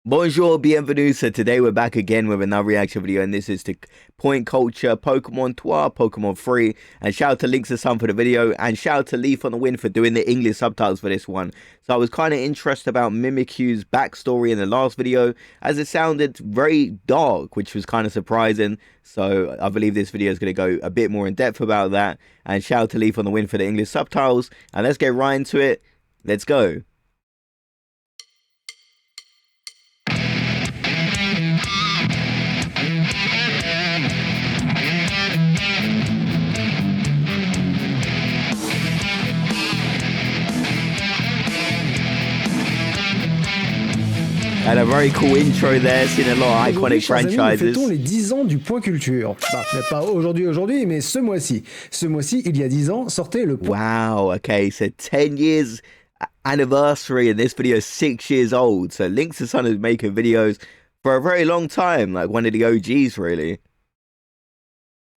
Bonjour, bienvenue. So today we're back again with another reaction video, and this is to Point Culture Pokemon 2, Pokemon 3. And shout out to Links to Sun for the video, and shout out to Leaf on the Wind for doing the English subtitles for this one. So I was kind of interested about Mimikyu's backstory in the last video, as it sounded very dark, which was kind of surprising. So I believe this video is going to go a bit more in depth about that. And shout out to Leaf on the Wind for the English subtitles. And let's get right into it. Let's go. And a very cool intro there, seeing a lot of iconic franchises. Nous fêtons les 10 ans du Point Culture. Bah, pas aujourd'hui, mais ce mois-ci. Ce mois-ci, il y a 10 ans, sortait le Point. Wow, okay, so 10 years anniversary, and this video is 6 years old. So Links to Sun is making videos for a very long time, like one of the OGs, really.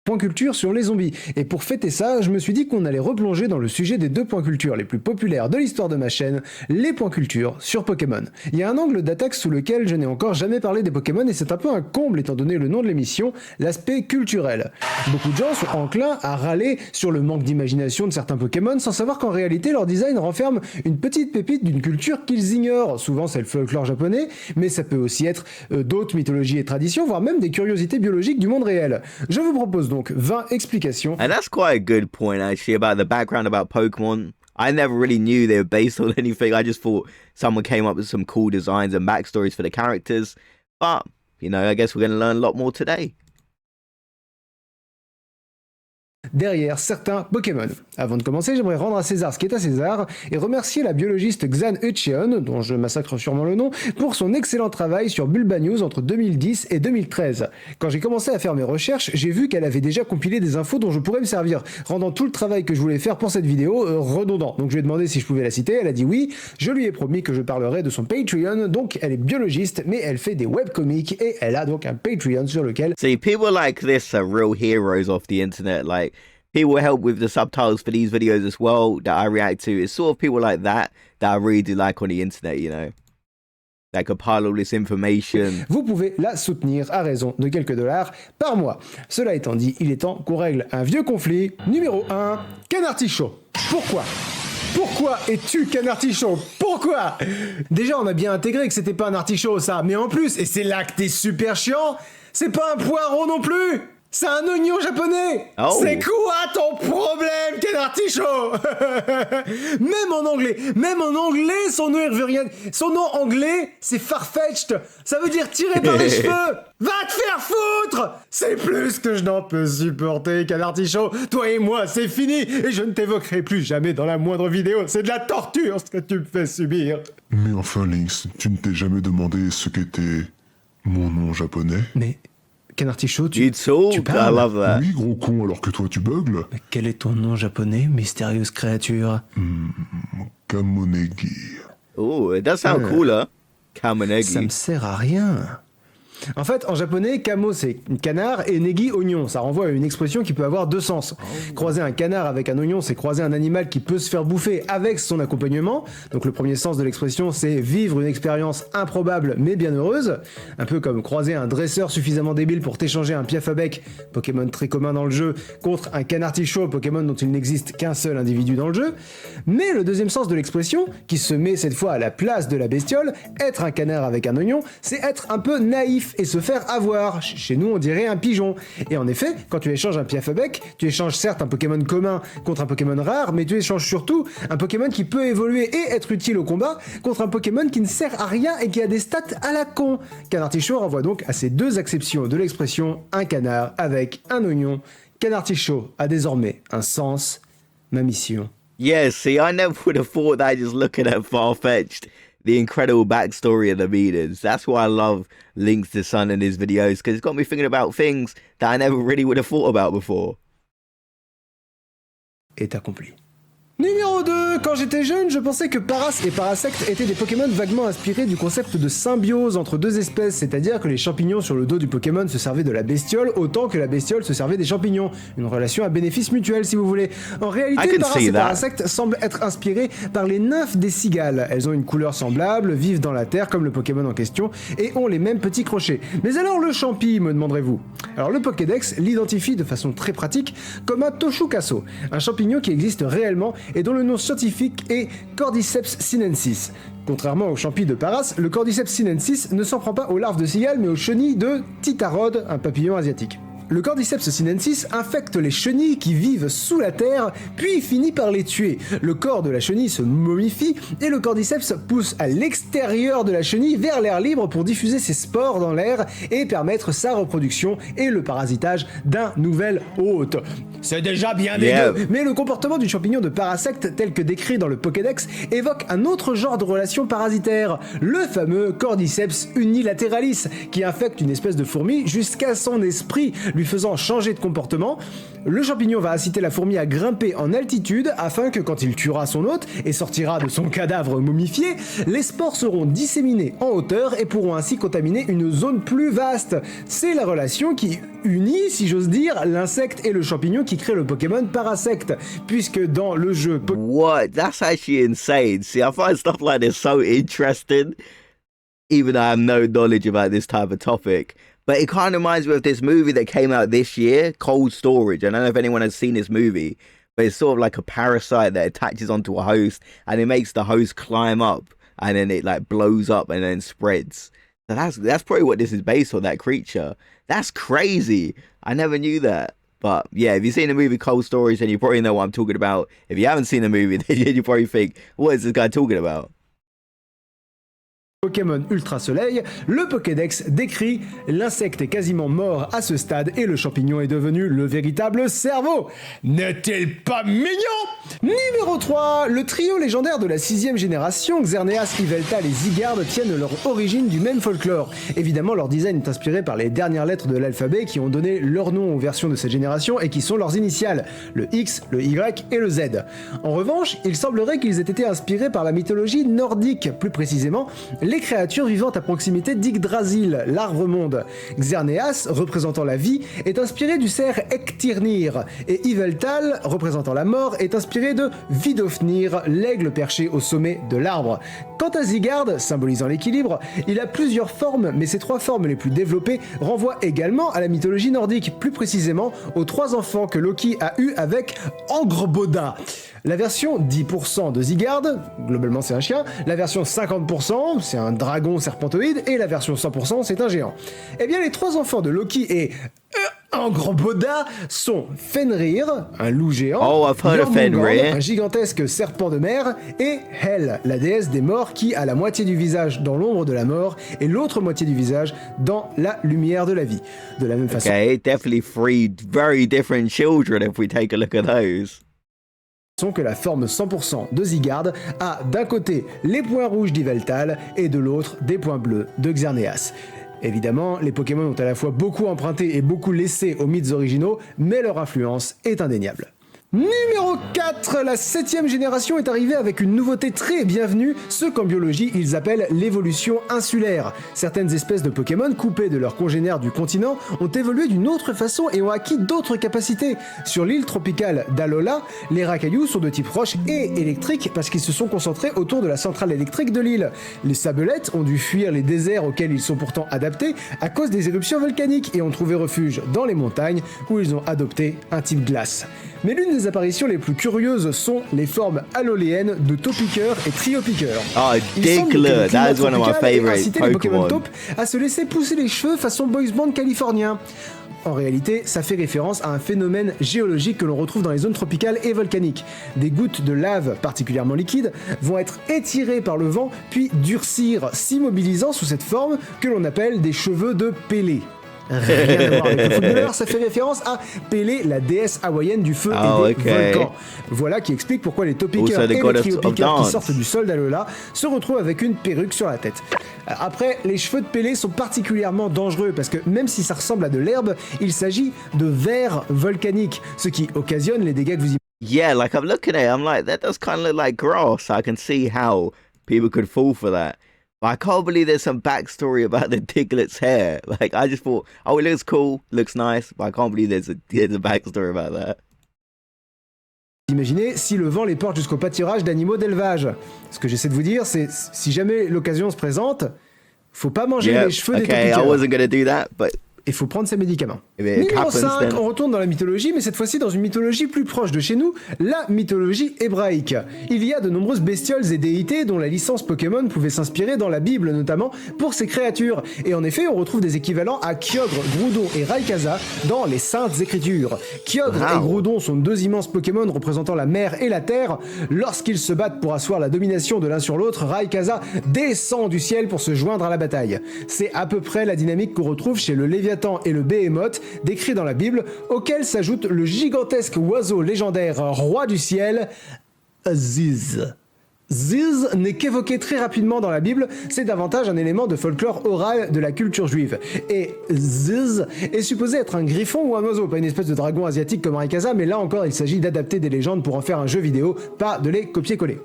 Point culture sur les zombies. Et pour fêter ça, je me suis dit qu'on allait replonger dans le sujet des 2 points culture les plus populaires de l'histoire de ma chaîne, les points culture sur Pokémon. Il y a un angle d'attaque sous lequel je n'ai encore jamais parlé des Pokémon, et c'est un peu un comble étant donné le nom de l'émission, l'aspect culturel. Beaucoup de gens sont enclins à râler sur le manque d'imagination de certains Pokémon, sans savoir qu'en réalité leur design renferme une petite pépite d'une culture qu'ils ignorent. Souvent c'est le folklore japonais, mais ça peut aussi être d'autres mythologies et traditions, voire même des curiosités biologiques du monde réel. Je vous propose donc 20 explications. And that's quite a good point, actually, about the background about Pokemon. I never really knew they were based on anything. I just thought someone came up with some cool designs and backstories for the characters. But, you know, I guess we're going to learn a lot more today. Derrière certains Pokémon. Avant de commencer, j'aimerais rendre à César ce qui est à César et remercier la biologiste Xan Ucheon, dont je massacre sûrement le nom, pour son excellent travail sur Bulba News entre 2010 et 2013. Quand j'ai commencé à faire mes recherches, j'ai vu qu'elle avait déjà compilé des infos dont je pourrais me servir, rendant tout le travail que je voulais faire pour cette vidéo redondant. Donc je lui ai demandé si je pouvais la citer, elle a dit oui, je lui ai promis que je parlerai de son Patreon, donc elle est biologiste, mais elle fait des webcomics et elle a donc un Patreon sur lequel... See, people like this are real heroes off the internet, like... People help with the subtitles for these videos as well that I react to. It's sort of people like that I really do like on the internet, you know. That could pile all this information. Vous pouvez la soutenir à raison de quelques dollars par mois. Cela étant dit, il est temps qu'on règle un vieux conflit. Numéro 1, Canartichaud. Pourquoi es-tu Canartichaud? Pourquoi? Déjà, on a bien intégré que c'était pas un artichaut, ça. Mais en plus, et c'est là que t'es super chiant, c'est pas un poireau non plus. C'est un oignon japonais. Oh. C'est quoi ton problème, Canartichaud? Même en anglais, son nom il veut rien. Son nom anglais, c'est Farfetch'd. Ça veut dire tiré par les cheveux. Va te faire foutre. C'est plus que je n'en peux supporter, Canartichaud. Toi et moi, c'est fini. Et je ne t'évoquerai plus jamais dans la moindre vidéo. C'est de la torture ce que tu me fais subir. Mais enfin, Lynx, tu ne t'es jamais demandé ce qu'était mon nom japonais? Mais... Canartichaud, tu I parles? love that. Oui, gros con, alors que toi tu beugles. Mais quel est ton nom japonais, mystérieuse créature? Kamonegi. Oh, it does sound cooler. Kamonegi. Ça me sert à rien. En fait, en japonais, kamo c'est canard et negi oignon. Ça renvoie à une expression qui peut avoir deux sens. Croiser un canard avec un oignon, c'est croiser un animal qui peut se faire bouffer avec son accompagnement. Donc le premier sens de l'expression, c'est vivre une expérience improbable mais bien heureuse. Un peu comme croiser un dresseur suffisamment débile pour t'échanger un piaf-à-bec, Pokémon très commun dans le jeu, contre un Canartichaud, Pokémon dont il n'existe qu'un seul individu dans le jeu. Mais le deuxième sens de l'expression, qui se met cette fois à la place de la bestiole, être un canard avec un oignon, c'est être un peu naïf et se faire avoir. Chez nous, on dirait un pigeon. Et en effet, quand tu échanges un piaf-à-bec, tu échanges certes un Pokémon commun contre un Pokémon rare, mais tu échanges surtout un Pokémon qui peut évoluer et être utile au combat contre un Pokémon qui ne sert à rien et qui a des stats à la con. Canartichaud renvoie donc à ces deux acceptions de l'expression un canard avec un oignon. Canartichaud a désormais un sens. Ma mission. Yeah, see, I never would have thought that just looking at Farfetch'd. The incredible backstory of the meters. That's why I love Links to Sun in his videos, because it's got me thinking about things that I never really would have thought about before. Est accompli. Numéro 2, quand j'étais jeune, je pensais que Paras et Parasect étaient des Pokémon vaguement inspirés du concept de symbiose entre deux espèces, c'est-à-dire que les champignons sur le dos du Pokémon se servaient de la bestiole autant que la bestiole se servait des champignons. Une relation à bénéfice mutuel si vous voulez. En réalité, Paras et Parasect semblent être inspirés par les nymphes des cigales. Elles ont une couleur semblable, vivent dans la terre comme le Pokémon en question et ont les mêmes petits crochets. Mais alors le champi, me demanderez-vous? Alors le Pokédex l'identifie de façon très pratique comme un Toshukaso, un champignon qui existe réellement et dont le nom scientifique est Cordyceps sinensis. Contrairement au champi de Paras, le Cordyceps sinensis ne s'en prend pas aux larves de cigales mais aux chenilles de Titarod, un papillon asiatique. Le Cordyceps sinensis infecte les chenilles qui vivent sous la terre, puis finit par les tuer. Le corps de la chenille se momifie et le Cordyceps pousse à l'extérieur de la chenille vers l'air libre pour diffuser ses spores dans l'air et permettre sa reproduction et le parasitage d'un nouvel hôte. C'est déjà bien dégueu, mais le comportement du champignon de Parasect tel que décrit dans le Pokédex évoque un autre genre de relation parasitaire, le fameux Cordyceps unilateralis, qui infecte une espèce de fourmi jusqu'à son esprit, lui faisant changer de comportement. Le champignon va inciter la fourmi à grimper en altitude afin que quand il tuera son hôte et sortira de son cadavre momifié, les spores seront disséminés en hauteur et pourront ainsi contaminer une zone plus vaste. C'est la relation qui unit, si j'ose dire, l'insecte et le champignon qui crée le Pokémon Parasect, puisque dans le jeu... What? That's actually insane. See, I find stuff like this so interesting, even though I have no knowledge about this type of topic. But it kind of reminds me of this movie that came out this year, Cold Storage. I don't know if anyone has seen this movie, but it's sort of like a parasite that attaches onto a host and it makes the host climb up and then it like blows up and then spreads. So that's probably what this is based on, that creature. That's crazy. I never knew that. But yeah, if you've seen the movie Cold Storage, then you probably know what I'm talking about. If you haven't seen the movie, then you probably think, what is this guy talking about? Pokémon Ultra Soleil, le Pokédex décrit l'insecte est quasiment mort à ce stade et le champignon est devenu le véritable cerveau. N'est-il pas mignon? Numéro 3, le trio légendaire de la 6ème génération, Xerneas, Yveltal et Zygarde tiennent leur origine du même folklore. Évidemment, leur design est inspiré par les dernières lettres de l'alphabet qui ont donné leur nom aux versions de cette génération et qui sont leurs initiales, le X, le Y et le Z. En revanche, il semblerait qu'ils aient été inspirés par la mythologie nordique, plus précisément les créatures vivant à proximité d'Yggdrasil, l'arbre-monde. Xerneas, représentant la vie, est inspiré du cerf Ektirnir, et Yveltal, représentant la mort, est inspiré de Vidofnir, l'aigle perché au sommet de l'arbre. Quant à Zygarde, symbolisant l'équilibre, il a plusieurs formes, mais ces 3 formes les plus développées renvoient également à la mythologie nordique, plus précisément aux 3 enfants que Loki a eus avec Angrboda. La version 10% de Zygarde, globalement c'est un chien, la version 50% c'est un dragon serpentoïde, et la version 100% c'est un géant. Eh bien les 3 enfants de Loki et Angrboda sont Fenrir, un loup géant, Jormungand, un gigantesque serpent de mer, et Hel, la déesse des morts qui a la moitié du visage dans l'ombre de la mort et l'autre moitié du visage dans la lumière de la vie. De la même façon. Okay, definitely 3 very different children if we take a look at those. Que la forme 100% de Zygarde a d'un côté les points rouges d'Yveltal et de l'autre des points bleus de Xerneas. Évidemment, les Pokémon ont à la fois beaucoup emprunté et beaucoup laissé aux mythes originaux, mais leur influence est indéniable. Numéro 4, la 7ème génération est arrivée avec une nouveauté très bienvenue, ce qu'en biologie ils appellent l'évolution insulaire. Certaines espèces de Pokémon coupées de leurs congénères du continent ont évolué d'une autre façon et ont acquis d'autres capacités. Sur l'île tropicale d'Alola, les Racailloux sont de type roche et électrique parce qu'ils se sont concentrés autour de la centrale électrique de l'île. Les Sabelettes ont dû fuir les déserts auxquels ils sont pourtant adaptés à cause des éruptions volcaniques et ont trouvé refuge dans les montagnes où ils ont adopté un type glace. Mais l'une des apparitions les plus curieuses sont les formes aloléennes de Topiqueur et Triopiqueur. Oh, Diglett, that is one of my favorite les Pokémon Pokémon. taupe à se laisser pousser les cheveux façon boys band californien. En réalité, ça fait référence à un phénomène géologique que l'on retrouve dans les zones tropicales et volcaniques. Des gouttes de lave particulièrement liquides vont être étirées par le vent puis durcir, s'immobilisant sous cette forme que l'on appelle des cheveux de Pélé. Rien à voir avec le footballeur, ça fait référence à Pélé, la déesse hawaïenne du feu et des volcans. Voilà qui explique pourquoi les Topiqueurs et les Triopiqueurs qui sortent du sol d'Alola se retrouvent avec une perruque sur la tête. Après, les cheveux de Pélé sont particulièrement dangereux parce que même si ça ressemble à de l'herbe, il s'agit de vers volcaniques, ce qui occasionne les dégâts que vous imaginez. Yeah, like I'm looking at it, I'm like, that does kind of look like grass. I can see how people could fall for that. But I can't believe there's some backstory about the Diglett's hair. Like, I just thought, oh, it looks cool, looks nice, but I can't believe there's a backstory about that. Imaginez si le vent les porte jusqu'au pâturage d'animaux d'élevage. Ce que j'essaie de vous dire, c'est si jamais l'occasion se présente, faut pas manger les cheveux des okay, I topiqueurs. wasn't gonna do that, but Il faut prendre ses médicaments. if it Numéro happens, 5, then... on retourne dans la mythologie, mais cette fois-ci dans une mythologie plus proche de chez nous, la mythologie hébraïque. Il y a de nombreuses bestioles et déités dont la licence Pokémon pouvait s'inspirer dans la Bible notamment pour ces créatures. Et en effet, on retrouve des équivalents à Kyogre, Groudon et Rayquaza dans les Saintes Écritures. Kyogre et Groudon sont deux immenses Pokémon représentant la mer et la terre. Lorsqu'ils se battent pour asseoir la domination de l'un sur l'autre, Rayquaza descend du ciel pour se joindre à la bataille. C'est à peu près la dynamique qu'on retrouve chez le Léviathan et le Behemoth, décrits dans la Bible, auquel s'ajoute le gigantesque oiseau légendaire roi du ciel, Ziz. Ziz n'est qu'évoqué très rapidement dans la Bible, c'est davantage un élément de folklore oral de la culture juive. Et Ziz est supposé être un griffon ou un oiseau, pas une espèce de dragon asiatique comme Rayquaza, mais là encore il s'agit d'adapter des légendes pour en faire un jeu vidéo, pas de les copier-coller.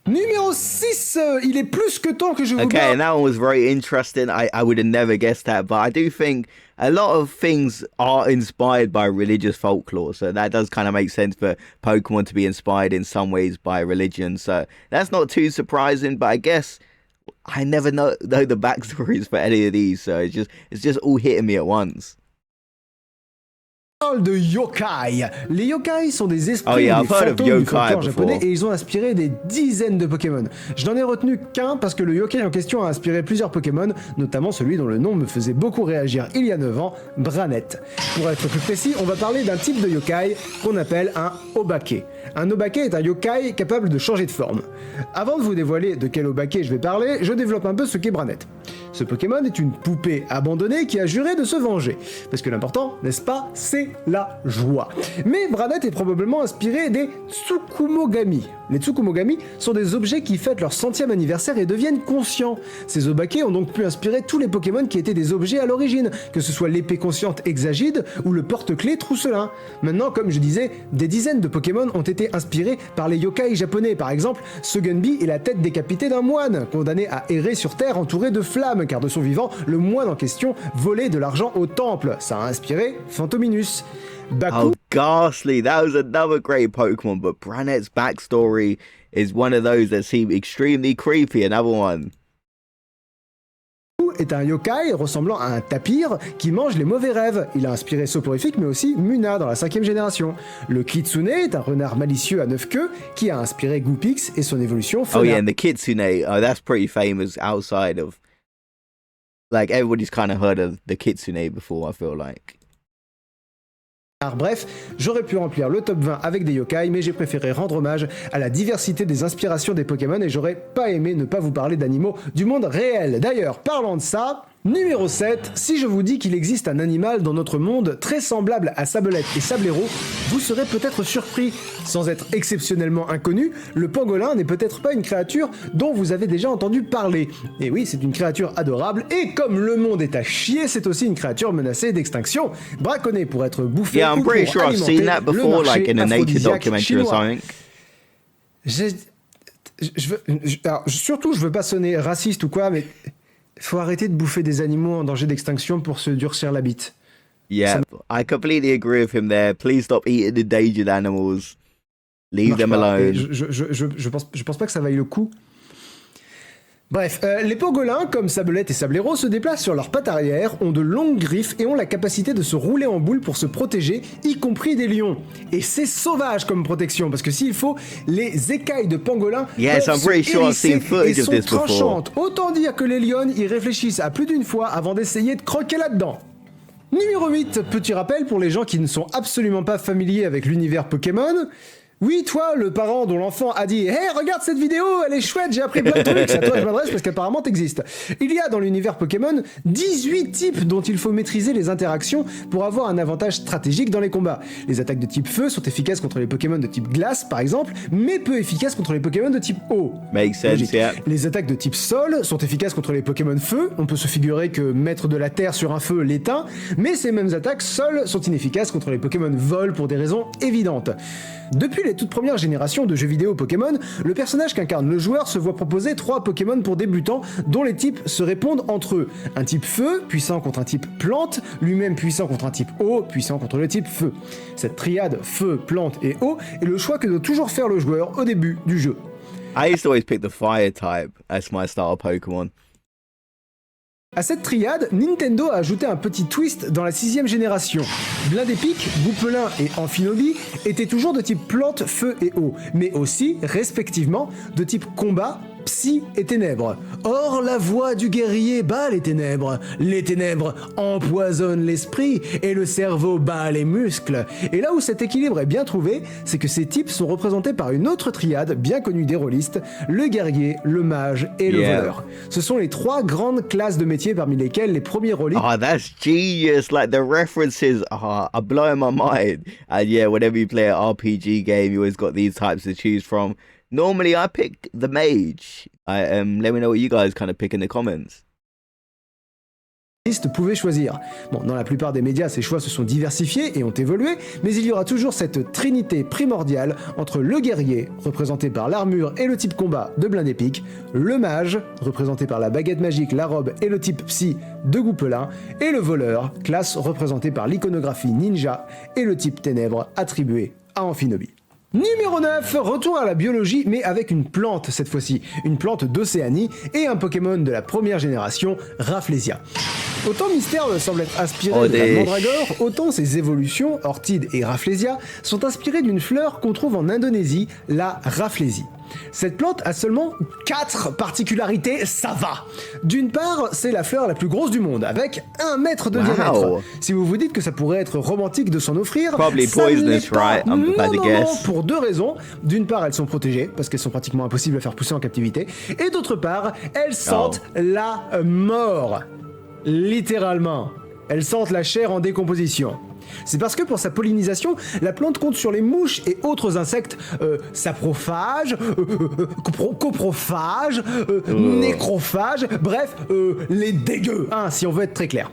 Numéro 6, il est plus que temps que je vous Okay, parle. and that one was very interesting. I would have never guessed that, but I do think a lot of things are inspired by religious folklore, so that does kind of make sense for Pokemon to be inspired in some ways by religion. So that's not too surprising, but I guess I never know the backstories for any of these, so it's just all hitting me at once. De yokai. Les yokai sont des esprits, Oh yeah, des I've heard of fantômes du yokai folklore japonais before. et ils ont inspiré des dizaines de Pokémon. Je n'en ai retenu qu'un parce que le yokai en question a inspiré plusieurs Pokémon, notamment celui dont le nom me faisait beaucoup réagir il y a 9 ans, Branette. Pour être plus précis, on va parler d'un type de yokai qu'on appelle un obake. Un obake est un yokai capable de changer de forme. Avant de vous dévoiler de quel obake je vais parler, je développe un peu ce qu'est Branette. Ce Pokémon est une poupée abandonnée qui a juré de se venger. Parce que l'important, n'est-ce pas, c'est la joie. Mais Branette est probablement inspiré des Tsukumogami. Les Tsukumogami sont des objets qui fêtent leur 100e anniversaire et deviennent conscients. Ces obake ont donc pu inspirer tous les Pokémon qui étaient des objets à l'origine, que ce soit l'épée consciente Exagide ou le porte-clés Trousselin. Maintenant, comme je disais, des dizaines de Pokémon ont été inspirés par les yokai japonais. Par exemple, Sugunbi est la tête décapitée d'un moine, condamné à errer sur Terre entouré de flammes, car de son vivant, le moine en question volait de l'argent au temple. Ça a inspiré Phantominus. Baku Oh, Ghastly, that was another great Pokemon, but Branette's backstory is one of those that seem extremely creepy. Another one. est un yokai ressemblant à un tapir qui mange les mauvais rêves. Il a inspiré Soporifique mais aussi Muna dans la 5ème génération. Le Kitsune est un renard malicieux à 9 queues qui a inspiré Goopix et son évolution Fauna. Oh yeah, and the Kitsune, oh that's pretty famous outside of, like, everybody's kind of heard of the Kitsune before, I feel like. Bref, j'aurais pu remplir le top 20 avec des yokai, mais j'ai préféré rendre hommage à la diversité des inspirations des Pokémon et j'aurais pas aimé ne pas vous parler d'animaux du monde réel. D'ailleurs, parlant de ça, numéro 7, si je vous dis qu'il existe un animal dans notre monde très semblable à Sablette et Sablero, vous serez peut-être surpris. Sans être exceptionnellement inconnu, le pangolin n'est peut-être pas une créature dont vous avez déjà entendu parler. Et oui, c'est une créature adorable, et comme le monde est à chier, c'est aussi une créature menacée d'extinction, braconnée pour être bouffée Yeah, I'm ou pour pretty sure I've alimenter seen that le before, marché like in a nature aphrodisiaque documentary or chinois. something. Alors, surtout, je veux pas sonner raciste ou quoi, mais faut arrêter de bouffer des animaux en danger d'extinction pour se durcir la bite. Yeah, I completely agree with him there. Please stop eating endangered animals. Leave them Marche pas. alone. Je pense pas que ça vaille le coup. Bref, les pangolins, comme Sablette et Sablero, se déplacent sur leurs pattes arrière, ont de longues griffes et ont la capacité de se rouler en boule pour se protéger, y compris des lions. Et c'est sauvage comme protection, parce que s'il faut, les écailles de pangolins Yes, peuvent I'm pretty se sure I've hérisser seen footage et of sont this before. tranchantes. Autant dire que les lions y réfléchissent à plus d'une fois avant d'essayer de croquer là-dedans. Numéro 8, petit rappel pour les gens qui ne sont absolument pas familiers avec l'univers Pokémon. Oui, toi, le parent dont l'enfant a dit « Hey, regarde cette vidéo, elle est chouette, j'ai appris plein de trucs !» C'est à toi que je m'adresse parce qu'apparemment t'existes. Il y a dans l'univers Pokémon 18 types dont il faut maîtriser les interactions pour avoir un avantage stratégique dans les combats. Les attaques de type feu sont efficaces contre les Pokémon de type glace, par exemple, mais peu efficaces contre les Pokémon de type eau. Makes sense, Logique. yeah. Les attaques de type sol sont efficaces contre les Pokémon feu, on peut se figurer que mettre de la terre sur un feu l'éteint, mais ces mêmes attaques sol sont inefficaces contre les Pokémon vol pour des raisons évidentes. Depuis les toutes premières générations de jeux vidéo Pokémon, le personnage qu'incarne le joueur se voit proposer 3 Pokémon pour débutants dont les types se répondent entre eux. Un type feu, puissant contre un type plante, lui-même puissant contre un type eau, puissant contre le type feu. Cette triade feu, plante et eau est le choix que doit toujours faire le joueur au début du jeu. I used to always pick the fire type as my starter Pokemon. À cette triade, Nintendo a ajouté un petit twist dans la 6ème génération. Blindépic, Goupelin et Amphinobie étaient toujours de type plante, feu et eau, mais aussi, respectivement, de type combat, psy et ténèbres. Or, la voix du guerrier bat les ténèbres empoisonnent l'esprit et le cerveau bat les muscles. Et là où cet équilibre est bien trouvé, c'est que ces types sont représentés par une autre triade bien connue des rôlistes, le guerrier, le mage et le voleur. Ce sont les 3 grandes classes de métiers parmi lesquelles les premiers rôlistes... Oh, that's genius. Like, the references are blowing my mind. And yeah, whenever you play an RPG game, you always got these types to choose from. Normally, I pick the mage. Let me know what you guys kind of pick in the comments. Pouvaient choisir. Bon, dans la plupart des médias, ces choix se sont diversifiés et ont évolué, mais il y aura toujours cette trinité primordiale entre le guerrier, représenté par l'armure et le type combat de Blindépic, le mage, représenté par la baguette magique, la robe et le type psy de Goupelin, et le voleur, classe représentée par l'iconographie ninja et le type ténèbres attribué à Amphinobie. Numéro 9, retour à la biologie, mais avec une plante cette fois-ci, une plante d'Océanie et un Pokémon de la première génération, Rafflesia. Autant Mystère semble être inspiré de la Mandragore, autant ses évolutions, Orchide et Rafflesia, sont inspirées d'une fleur qu'on trouve en Indonésie, la Rafflesie. Cette plante a seulement 4 particularités, ça va. D'une part, c'est la fleur la plus grosse du monde, avec 1 mètre de diamètre. Si vous vous dites que ça pourrait être romantique de s'en offrir, Probably ça ne l'est poisonous, pas. right? I'm about to Non, guess. pour 2 raisons. D'une part, elles sont protégées, parce qu'elles sont pratiquement impossibles à faire pousser en captivité. Et d'autre part, elles sentent la mort. Littéralement. Elles sentent la chair en décomposition. C'est parce que pour sa pollinisation, la plante compte sur les mouches et autres insectes saprophages, coprophages, nécrophages, bref, les dégueux, hein, si on veut être très clair.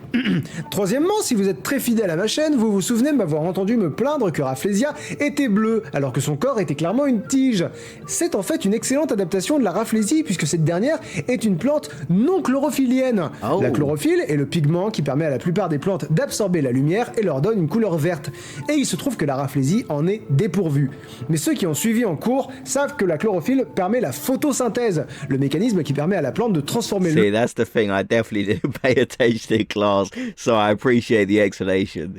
Troisièmement, si vous êtes très fidèle à ma chaîne, vous vous souvenez de m'avoir entendu me plaindre que Rafflesia était bleue, alors que son corps était clairement une tige. C'est en fait une excellente adaptation de la Rafflesie, puisque cette dernière est une plante non chlorophyllienne. Oh. La chlorophylle est le pigment qui permet à la plupart des plantes d'absorber la lumière et leur donne une couleur verte. Et il se trouve que la Rafflesie en est dépourvue. Mais ceux qui ont suivi en cours savent que la chlorophylle permet la photosynthèse, le mécanisme qui permet à la plante de transformer See, that's the thing. I definitely didn't pay attention in class, so I appreciate the explanation.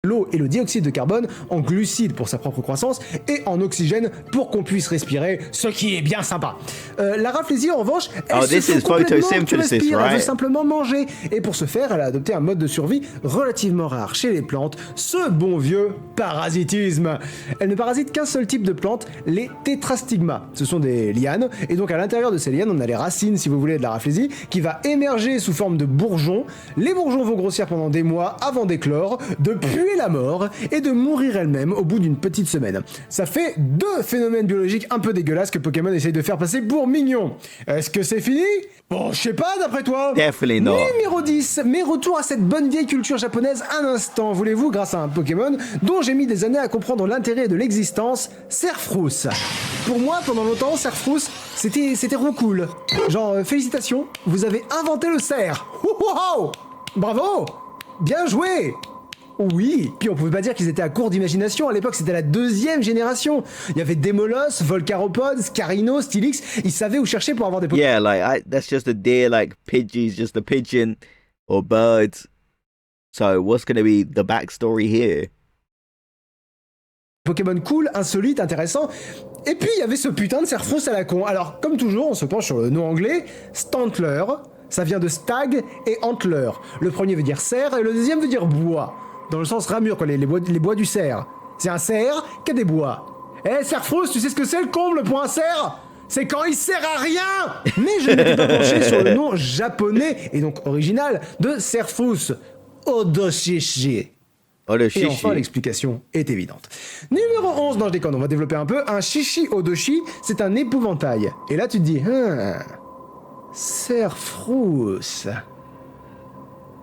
l'eau et le dioxyde de carbone en glucides pour sa propre croissance et en oxygène pour qu'on puisse respirer, ce qui est bien sympa. La Rafflesia, en revanche, elle se fout complètement que tu respires, elle veut simplement manger. Et pour ce faire, elle a adopté un mode de survie relativement rare chez les plantes, ce bon vieux parasitisme. Elle ne parasite qu'un seul type de plante, les tétrastigmas. Ce sont des lianes, et donc à l'intérieur de ces lianes, on a les racines, si vous voulez, de la Rafflesia, qui va émerger sous forme de bourgeons. Les bourgeons vont grossir pendant des mois avant d'éclore, de puer la mort et de mourir elle-même au bout d'une petite semaine. Ça fait deux phénomènes biologiques un peu dégueulasses que Pokémon essaye de faire passer pour mignons. Est-ce que c'est fini? Bon, je sais pas d'après toi. Definitely not. Numéro 10, mais retour à cette bonne vieille culture japonaise un instant, voulez-vous, grâce à un Pokémon dont j'ai mis des années à comprendre l'intérêt de l'existence, Serfrousse. Pour moi, pendant longtemps, Serfrousse, c'était cool. Genre, félicitations, vous avez inventé le cerf. Wow, bravo, bien joué. Oui, puis on pouvait pas dire qu'ils étaient à court d'imagination, à l'époque c'était la deuxième génération. Il y avait Démolos, Volcaropod, Scarino, Stylix, ils savaient où chercher pour avoir des Pokémon. Yeah, like that's just a deer, like Pidgey's just a pigeon or birds. So what's gonna be the backstory here? Pokémon cool, insolite, intéressant. Et puis il y avait ce putain de Serfrousse à la con. Alors, comme toujours, on se penche sur le nom anglais, Stantler. Ça vient de stag et antler. Le premier veut dire cerf et le deuxième veut dire bois. Dans le sens ramure, quoi, les bois du cerf. C'est un cerf qui a des bois. Eh, cerfrousse, tu sais ce que c'est le comble pour un cerf? C'est quand il sert à rien. Mais je m'étais pas penché sur le nom japonais, et donc original, de cerfrousse. Odoshishi. Et enfin, l'explication est évidente. Numéro 11, non je déconne, on va développer un peu. Un shishi odoshi, c'est un épouvantail. Et là tu te dis, cerfrousse.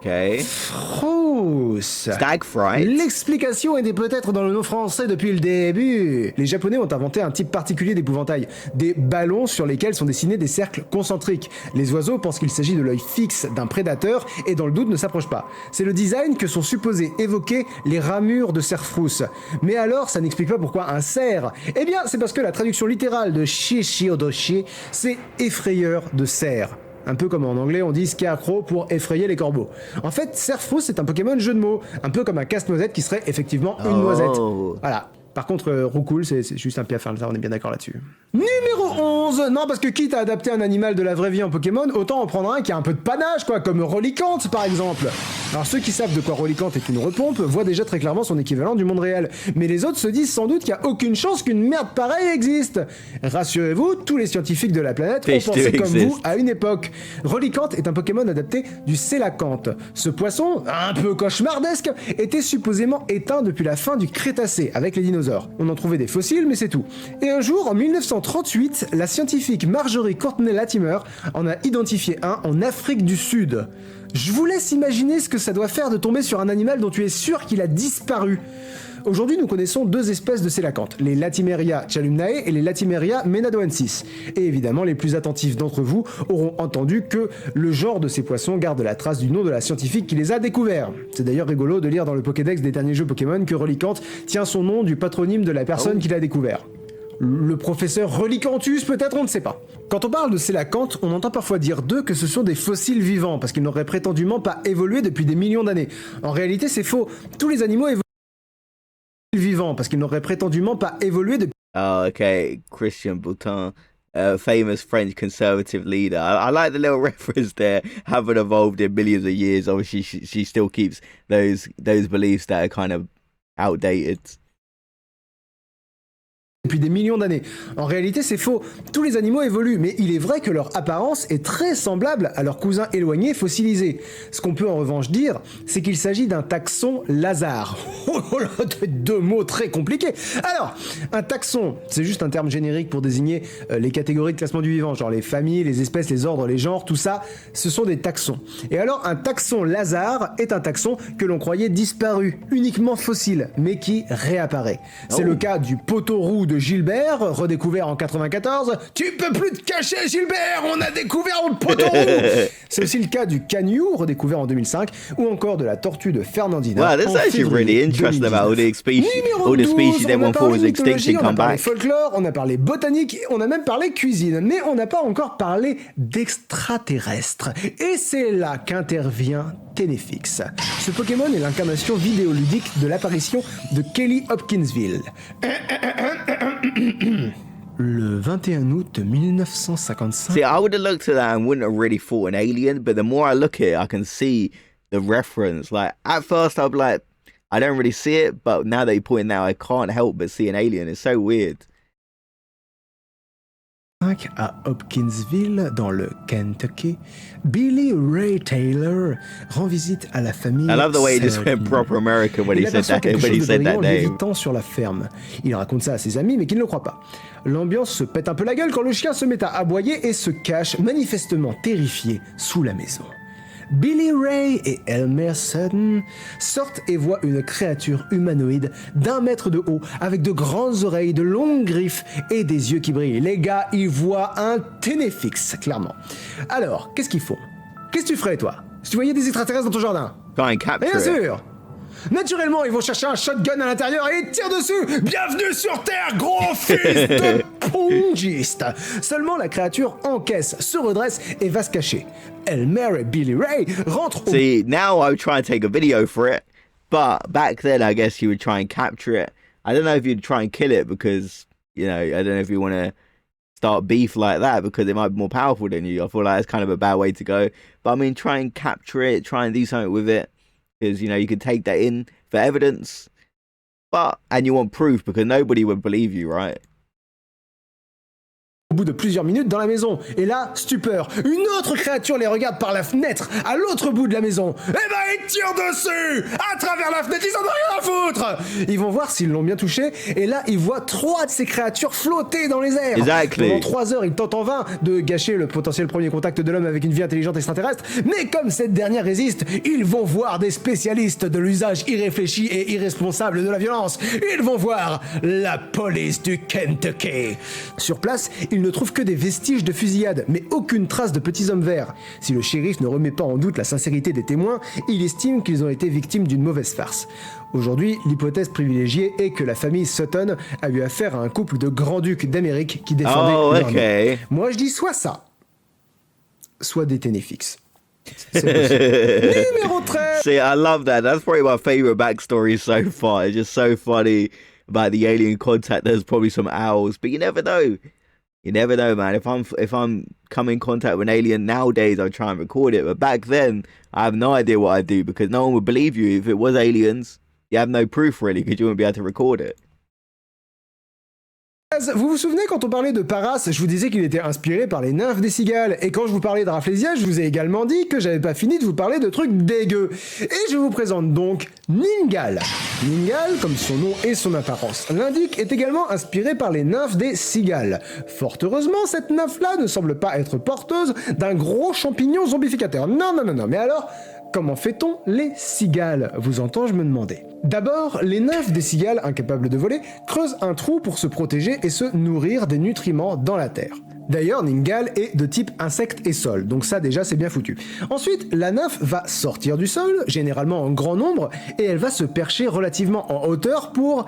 Ok. Frousse. Stag fright. L'explication était peut-être dans le nom français depuis le début. Les Japonais ont inventé un type particulier d'épouvantail. Des ballons sur lesquels sont dessinés des cercles concentriques. Les oiseaux pensent qu'il s'agit de l'œil fixe d'un prédateur et dans le doute ne s'approchent pas. C'est le design que sont supposés évoquer les ramures de cerf-frousse. Mais alors, ça n'explique pas pourquoi un cerf. Eh bien, c'est parce que la traduction littérale de shishi odoshi, c'est effrayeur de cerf. Un peu comme en anglais on dit scarecrow pour effrayer les corbeaux. En fait, cerfrousse c'est un Pokémon jeu de mots, un peu comme un casse-noisette qui serait effectivement une noisette. Voilà. Par contre, Roucoule, c'est juste un pied à faire, on est bien d'accord là-dessus. Numéro 11. Non, parce que quitte à adapter un animal de la vraie vie en Pokémon, autant en prendre un qui a un peu de panache, quoi, comme Rollicante, par exemple. Alors, ceux qui savent de quoi Rollicante est une repompe voient déjà très clairement son équivalent du monde réel. Mais les autres se disent sans doute qu'il n'y a aucune chance qu'une merde pareille existe. Rassurez-vous, tous les scientifiques de la planète ont pensé comme vous à une époque. Rollicante est un Pokémon adapté du Sélacanthe. Ce poisson, un peu cauchemardesque, était supposément éteint depuis la fin du Crétacé, avec les dinosaures. On en trouvait des fossiles, mais c'est tout. Et un jour, en 1938, la scientifique Marjorie Courtney Latimer en a identifié un en Afrique du Sud. Je vous laisse imaginer ce que ça doit faire de tomber sur un animal dont tu es sûr qu'il a disparu. Aujourd'hui, nous connaissons deux espèces de sélacanthes, les Latimeria chalumnae et les Latimeria menadoensis. Et évidemment, les plus attentifs d'entre vous auront entendu que le genre de ces poissons garde la trace du nom de la scientifique qui les a découverts. C'est d'ailleurs rigolo de lire dans le Pokédex des derniers jeux Pokémon que Rollicante tient son nom du patronyme de la personne qui l'a découvert. Le professeur Relicanthus, peut-être, on ne sait pas. Quand on parle de sélacanthes, on entend parfois dire d'eux que ce sont des fossiles vivants, parce qu'ils n'auraient prétendument pas évolué depuis des millions d'années. En réalité, c'est faux. Tous les animaux évoluent vivant parce qu'il n'aurait prétendument pas évolué depuis. Oh, okay. Christian Boutin, famous French conservative leader. I like the little reference there. Haven't evolved in millions of years. Obviously, she still keeps those beliefs that are kind of outdated. Depuis des millions d'années. En réalité, c'est faux. Tous les animaux évoluent, mais il est vrai que leur apparence est très semblable à leurs cousins éloignés fossilisés. Ce qu'on peut en revanche dire, c'est qu'il s'agit d'un taxon Lazare. Oh là, deux mots très compliqués. Alors, un taxon, c'est juste un terme générique pour désigner les catégories de classement du vivant, genre les familles, les espèces, les ordres, les genres, tout ça, ce sont des taxons. Et alors, un taxon Lazare est un taxon que l'on croyait disparu, uniquement fossile, mais qui réapparaît. C'est le cas du poteau roux de Gilbert, redécouvert en 94. Tu peux plus te cacher, Gilbert, on a découvert le poteau roux. C'est aussi le cas du cagnou, redécouvert en 2005, ou encore de la tortue de Fernandina. Wow, that's actually really interesting about all the species that went forward extinction come back. On a parlé folklore, on a parlé botanique, on a même parlé cuisine, mais on n'a pas encore parlé d'extraterrestres. Et c'est là qu'intervient Ténéfix. Ce Pokémon est l'incarnation vidéoludique de l'apparition de Kelly Hopkinsville. Le 21 août 1955. See, I would have looked at that and wouldn't have really thought an alien, but the more I look at it, I can see the reference. Like, at first I'd be like, I don't really see it, but now that you point it out, I can't help but see an alien. It's so weird. À Hopkinsville, dans le Kentucky, Billy Ray Taylor rend visite à la famille. I love the way he just went proper American when he said that name. Sur la ferme. Il raconte ça à ses amis, mais qui ne le croient pas. L'ambiance se pète un peu la gueule quand le chien se met à aboyer et se cache, manifestement terrifié, sous la maison. Billy Ray et Elmer Sutton sortent et voient une créature humanoïde d'1 mètre de haut, avec de grandes oreilles, de longues griffes et des yeux qui brillent. Les gars, ils voient un Ténéfix, clairement. Alors, qu'est-ce qu'ils font? Qu'est-ce que tu ferais, toi, si tu voyais des extraterrestres dans ton jardin? Try and capture Bien sûr. Naturellement, ils vont chercher un shotgun à l'intérieur et ils tirent dessus. Bienvenue sur Terre, gros fils de pongiste. Seulement, la créature encaisse, se redresse et va se cacher. Elmer et Billy Ray rentrent au... See, now I would try and take a video for it, but back then I guess you would try and capture it. I don't know if you'd try and kill it because, you know, I don't know if you want to start beef like that because it might be more powerful than you. I feel like it's kind of a bad way to go. But I mean, try and capture it, try and do something with it. Because, you know, you could take that in for evidence. and you want proof because nobody would believe you, right? Au bout de plusieurs minutes dans la maison. Et là, stupeur. Une autre créature les regarde par la fenêtre, à l'autre bout de la maison. Eh ben, ils tirent dessus! À travers la fenêtre, ils en ont rien à foutre! Ils vont voir s'ils l'ont bien touché, et là, ils voient 3 de ces créatures flotter dans les airs. Exactly. Pendant 3 heures, ils tentent en vain de gâcher le potentiel premier contact de l'homme avec une vie intelligente extraterrestre, mais comme cette dernière résiste, ils vont voir des spécialistes de l'usage irréfléchi et irresponsable de la violence. Ils vont voir la police du Kentucky. Sur place, ils ne trouvent que des vestiges de fusillade, mais aucune trace de petits hommes verts. Si le shérif ne remet pas en doute la sincérité des témoins, il estime qu'ils ont été victimes d'une mauvaise farce. Aujourd'hui, l'hypothèse privilégiée est que la famille Sutton a eu affaire à un couple de grands-ducs d'Amérique qui défendaient leur nom. Moi, je dis soit ça, soit des ténéfixes. C'est possible. Numéro 13. See, I love that. That's probably my favorite backstory so far. It's just so funny about the alien contact. There's probably some owls, but you never know. You never know, man. If I'm come in contact with an alien nowadays, I'll try and record it. But back then, I have no idea what I'd do because no one would believe you. If it was aliens, you have no proof really because you wouldn't be able to record it. Vous vous souvenez quand on parlait de Paras, je vous disais qu'il était inspiré par les nymphes des cigales, et quand je vous parlais de Rafflesia, je vous ai également dit que j'avais pas fini de vous parler de trucs dégueux. Et je vous présente donc Ningal. Ningal, comme son nom et son apparence l'indiquent, est également inspiré par les nymphes des cigales. Fort heureusement, cette nymphe-là ne semble pas être porteuse d'un gros champignon zombificateur. Non, mais alors... Comment fait-on les cigales, vous entends-je me demander. D'abord, les nymphes des cigales incapables de voler creusent un trou pour se protéger et se nourrir des nutriments dans la terre. D'ailleurs, Ningal est de type insecte et sol, donc ça déjà c'est bien foutu. Ensuite, la nymphe va sortir du sol, généralement en grand nombre, et elle va se percher relativement en hauteur pour...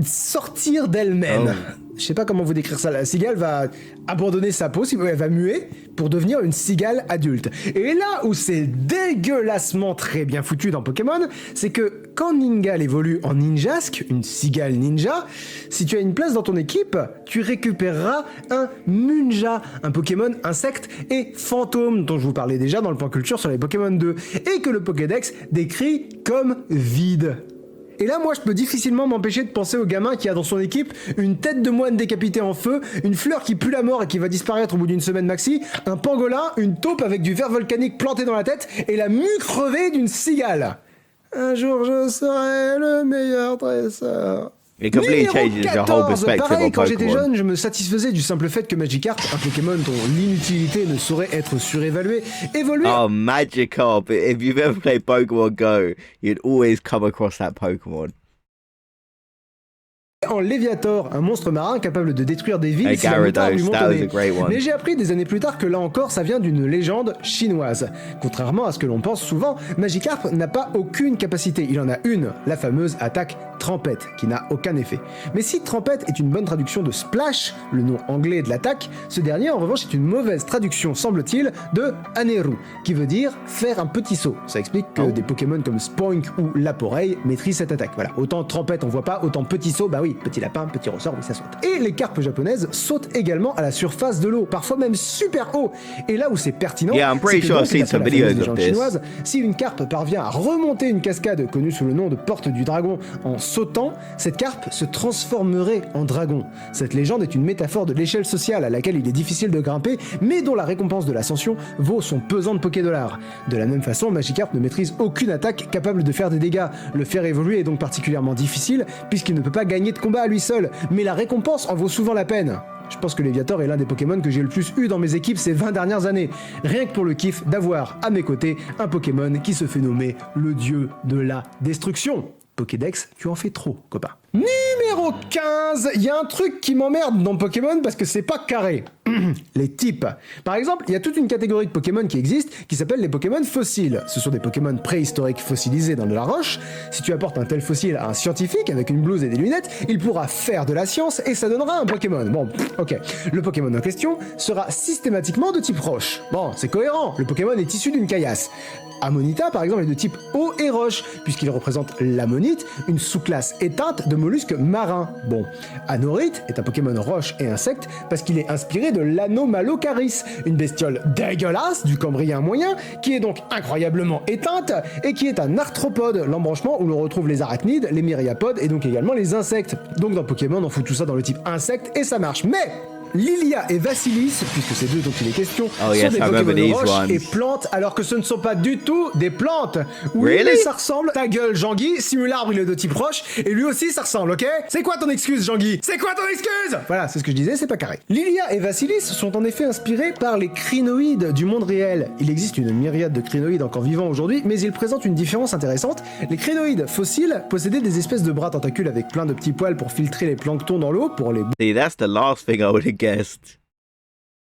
sortir d'elle-même. Je sais pas comment vous décrire ça. La cigale va abandonner sa peau, elle va muer pour devenir une cigale adulte. Et là où c'est dégueulassement très bien foutu dans Pokémon, c'est que quand Ningal évolue en Ninjask, une cigale ninja, si tu as une place dans ton équipe, tu récupéreras un Munja, un Pokémon insecte et fantôme dont je vous parlais déjà dans le point culture sur les Pokémon 2, et que le Pokédex décrit comme vide. Et là, moi, je peux difficilement m'empêcher de penser au gamin qui a dans son équipe une tête de moine décapitée en feu, une fleur qui pue la mort et qui va disparaître au bout d'une semaine maxi, un pangolin, une taupe avec du verre volcanique planté dans la tête et la mue crevée d'une cigale. Un jour, je serai le meilleur dresseur. It completely changes your whole perspective pareil, on quand j'étais Pokemon. jeune, je me satisfaisais du simple fait que Magikarp, un Pokémon dont l'inutilité ne saurait être surévaluée, évoluait... Oh, Magikarp. If you've ever played Pokemon Go, you'd always come across that Pokemon. En Léviator, un monstre marin capable de détruire des villes Hey, si la moutarde lui Gyarados, monte that au was nez. a great one. Mais j'ai appris des années plus tard que là encore, ça vient d'une légende chinoise. Contrairement à ce que l'on pense souvent, Magikarp n'a pas aucune capacité. Il en a une, la fameuse attaque Trempette, qui n'a aucun effet. Mais si Trempette est une bonne traduction de Splash, le nom anglais de l'attaque, ce dernier en revanche est une mauvaise traduction, semble-t-il, de Aneru, qui veut dire faire un petit saut. Ça explique que des Pokémon comme Spoink ou Laporeille maîtrisent cette attaque. Voilà, autant Trempette on voit pas, autant petit saut, bah oui, petit lapin, petit ressort, oui ça saute. Et les carpes japonaises sautent également à la surface de l'eau, parfois même super haut. Et là où c'est pertinent, Yeah, I'm pretty c'est que sure donc, I've seen d'après some la videos fameuse of légende this. chinoise, si une carpe parvient à remonter une cascade connue sous le nom de Porte du Dragon en sautant, cette carpe se transformerait en dragon. Cette légende est une métaphore de l'échelle sociale à laquelle il est difficile de grimper, mais dont la récompense de l'ascension vaut son pesant de Pokédollars. De la même façon, Magikarp ne maîtrise aucune attaque capable de faire des dégâts. Le faire évoluer est donc particulièrement difficile, puisqu'il ne peut pas gagner de combat à lui seul, mais la récompense en vaut souvent la peine. Je pense que Léviator est l'un des Pokémon que j'ai le plus eu dans mes équipes ces 20 dernières années. Rien que pour le kiff d'avoir à mes côtés un Pokémon qui se fait nommer le dieu de la destruction. Pokédex, tu en fais trop, copain. Numéro 15, il y a un truc qui m'emmerde dans Pokémon parce que c'est pas carré. Les types. Par exemple, il y a toute une catégorie de Pokémon qui existe qui s'appelle les Pokémon fossiles. Ce sont des Pokémon préhistoriques fossilisés dans de la roche. Si tu apportes un tel fossile à un scientifique avec une blouse et des lunettes, il pourra faire de la science et ça donnera un Pokémon. Bon, ok. Le Pokémon en question sera systématiquement de type roche. Bon, c'est cohérent, le Pokémon est issu d'une caillasse. Amonita, par exemple, est de type eau et roche, puisqu'il représente l'ammonite, une sous-classe éteinte de mollusques marins. marin. Bon, Anorith est un Pokémon roche et insecte parce qu'il est inspiré de l'Anomalocaris, une bestiole dégueulasse du Cambrien moyen qui est donc incroyablement éteinte et qui est un arthropode, l'embranchement où l'on retrouve les arachnides, les myriapodes et donc également les insectes. Donc dans Pokémon on fout tout ça dans le type insecte et ça marche. Mais Lilia et Vassilis, puisque c'est d'eux dont il est question, sont des Pokémon roches et plantes, alors que ce ne sont pas du tout des plantes. Oui, mais ça ressemble. Ta gueule, Jean-Guy, Simularbre il est de type roche, et lui aussi ça ressemble, ok? C'est quoi ton excuse, Jean-Guy? C'est quoi ton excuse? Voilà, c'est ce que je disais, c'est pas carré. Lilia et Vassilis sont en effet inspirés par les crinoïdes du monde réel. Il existe une myriade de crinoïdes encore vivants aujourd'hui, mais ils présentent une différence intéressante. Les crinoïdes fossiles possédaient des espèces de bras tentacules avec plein de petits poils pour filtrer les planctons dans l'eau, pour les See, that's the last thing I would have guessed.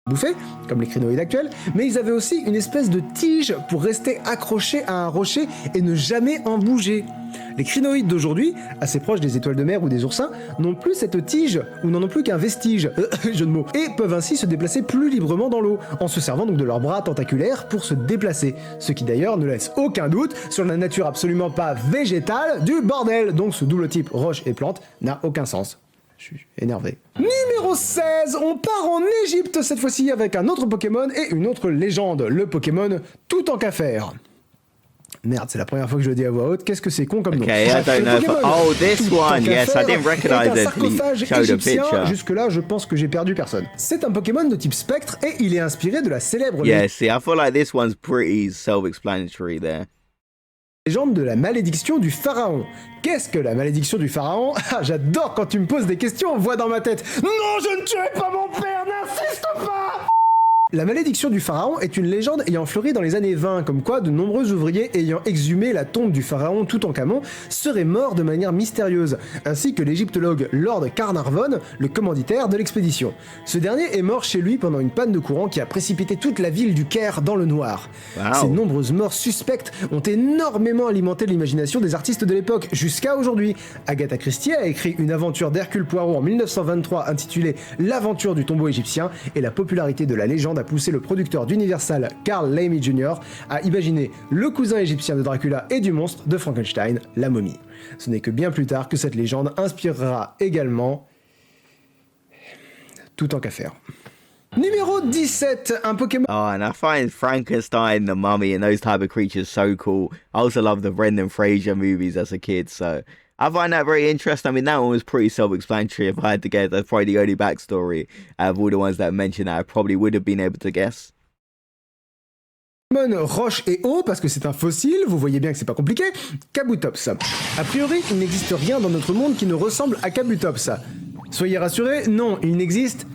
bouffer, comme les crinoïdes actuels, mais ils avaient aussi une espèce de tige pour rester accrochés à un rocher et ne jamais en bouger. Les crinoïdes d'aujourd'hui, assez proches des étoiles de mer ou des oursins, n'ont plus cette tige, ou n'en ont plus qu'un vestige, jeu de mots, et peuvent ainsi se déplacer plus librement dans l'eau, en se servant donc de leurs bras tentaculaires pour se déplacer, ce qui d'ailleurs ne laisse aucun doute sur la nature absolument pas végétale du bordel, donc ce double type roche et plante n'a aucun sens. Je suis énervé. Numéro 16, on part en Égypte cette fois-ci avec un autre Pokémon et une autre légende, le Pokémon Toutankhafer. Merde, c'est la première fois que je le dis à voix haute. Qu'est-ce que c'est con comme nom. Okay, I don't know. Oh, this one. Yes, I didn't recognize it. Sarcophage Showed a égyptien. picture. Jusque-là, je pense que j'ai perdu personne. C'est un Pokémon de type spectre et il est inspiré de la célèbre Yeah, see, I feel like this one's pretty self-explanatory there. légende de la malédiction du pharaon. Qu'est-ce que la malédiction du pharaon? Ah, j'adore quand tu me poses des questions, on voit dans ma tête. Non, je ne tuerai pas mon père, n'insiste pas! La malédiction du pharaon est une légende ayant fleuri dans les années 20, comme quoi de nombreux ouvriers ayant exhumé la tombe du pharaon Toutankhamon seraient morts de manière mystérieuse, ainsi que l'égyptologue Lord Carnarvon, le commanditaire de l'expédition. Ce dernier est mort chez lui pendant une panne de courant qui a précipité toute la ville du Caire dans le noir. Wow. Ces nombreuses morts suspectes ont énormément alimenté l'imagination des artistes de l'époque, jusqu'à aujourd'hui. Agatha Christie a écrit une aventure d'Hercule Poirot en 1923 intitulée L'aventure du tombeau égyptien, et la popularité de la légende a poussé le producteur d'Universal, Carl Laemmle Jr., à imaginer le cousin égyptien de Dracula et du monstre de Frankenstein, la momie. Ce n'est que bien plus tard que cette légende inspirera également Toutankhafer. Numéro 17, un Pokémon... Oh, and I find Frankenstein, the Mummy, and those type of creatures so cool. I also love the Brendan Fraser movies as a kid, so I find that very interesting. I mean, that one was pretty self-explanatory. If I had to guess, that's probably the only backstory out of all the ones that I mentioned that I probably would have been able to guess. Pokémon roche et eau, parce que c'est un fossile, vous voyez bien que c'est pas compliqué, Kabutops. A priori, il n'existe rien dans notre monde qui ne ressemble à Kabutops. Soyez rassurés, non, il n'existe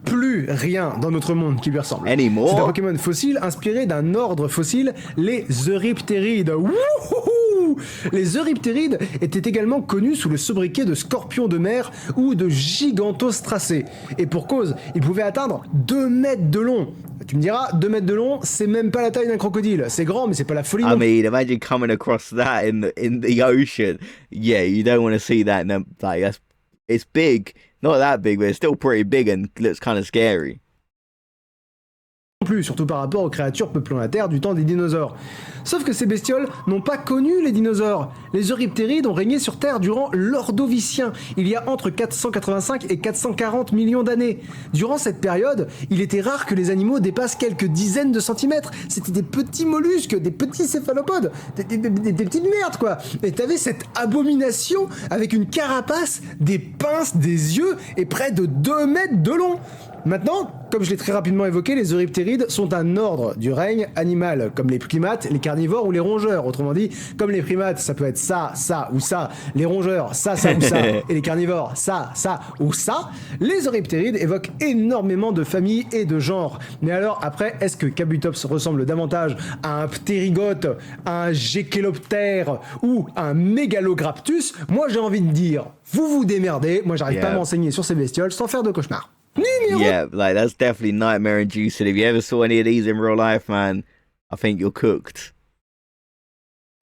plus rien dans notre monde qui lui ressemble. Anymore? C'est un Pokémon fossile inspiré d'un ordre fossile, les Eurypterides. Wouhouhou! Les Eurypterides étaient également connus sous le sobriquet de scorpions de mer ou de gigantostracés. Et pour cause, ils pouvaient atteindre 2 mètres de long. Tu me diras, 2 mètres de long, c'est même pas la taille d'un crocodile. C'est grand, mais c'est pas la folie. I mean, imagine coming across that in the ocean. Yeah, you don't want to see that. Like, it's big. Not that big, but it's still pretty big and looks kind of scary. Plus, surtout par rapport aux créatures peuplant la Terre du temps des dinosaures. Sauf que ces bestioles n'ont pas connu les dinosaures. Les Eurypterides ont régné sur Terre durant l'Ordovicien, il y a entre 485 et 440 millions d'années. Durant cette période, il était rare que les animaux dépassent quelques dizaines de centimètres. C'était des petits mollusques, des petits céphalopodes, des petites merdes quoi. Et t'avais cette abomination avec une carapace, des pinces, des yeux et près de 2 mètres de long. Maintenant, comme je l'ai très rapidement évoqué, les Eurypterides sont un ordre du règne animal, comme les primates, les carnivores ou les rongeurs. Autrement dit, comme les primates, ça peut être ça, ça ou ça, les rongeurs, ça ou ça, et les carnivores, ça ou ça, les Eurypterides évoquent énormément de familles et de genres. Mais alors, après, est-ce que Kabutops ressemble davantage à un ptérygote, à un Geckeloptère ou à un Mégalograptus? Moi, j'ai envie de dire, vous vous démerdez, moi j'arrive pas à m'enseigner sur ces bestioles sans faire de cauchemar. Yeah, like that's definitely nightmare inducing. If you ever saw any of these in real life, man, I think you're cooked.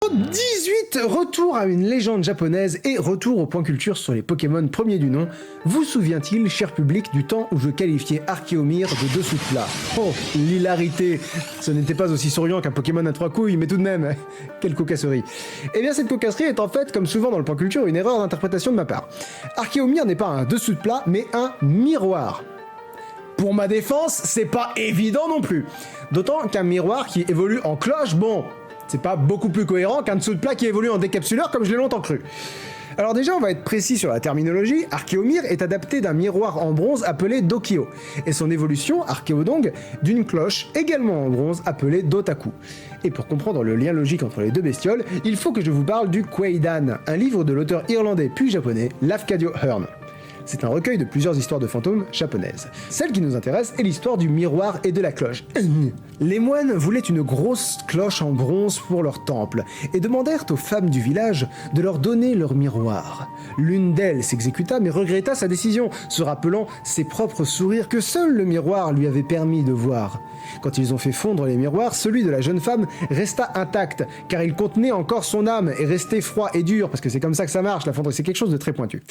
18, retour à une légende japonaise et retour au point culture sur les Pokémon premiers du nom. Vous souvient-il, cher public, du temps où je qualifiais Archeomir de dessous de plat? Oh, l'hilarité! Ce n'était pas aussi souriant qu'un Pokémon à 3 couilles, mais tout de même, quelle cocasserie! Eh bien, cette cocasserie est en fait, comme souvent dans le point culture, une erreur d'interprétation de ma part. Archeomir n'est pas un dessous de plat, mais un miroir. Pour ma défense, c'est pas évident non plus. D'autant qu'un miroir qui évolue en cloche, bon, c'est pas beaucoup plus cohérent qu'un dessous de plat qui évolue en décapsuleur comme je l'ai longtemps cru. Alors déjà, on va être précis sur la terminologie. Archeomir est adapté d'un miroir en bronze appelé Dokyo, et son évolution, Archéodong, d'une cloche également en bronze appelée Dotaku. Et pour comprendre le lien logique entre les deux bestioles, il faut que je vous parle du Kweidan, un livre de l'auteur irlandais puis japonais Lafcadio Hearn. C'est un recueil de plusieurs histoires de fantômes japonaises. Celle qui nous intéresse est l'histoire du miroir et de la cloche. Les moines voulaient une grosse cloche en bronze pour leur temple et demandèrent aux femmes du village de leur donner leur miroir. L'une d'elles s'exécuta mais regretta sa décision, se rappelant ses propres sourires que seul le miroir lui avait permis de voir. Quand ils ont fait fondre les miroirs, celui de la jeune femme resta intact, car il contenait encore son âme et restait froid et dur, parce que c'est comme ça que ça marche, la fonderie, c'est quelque chose de très pointu.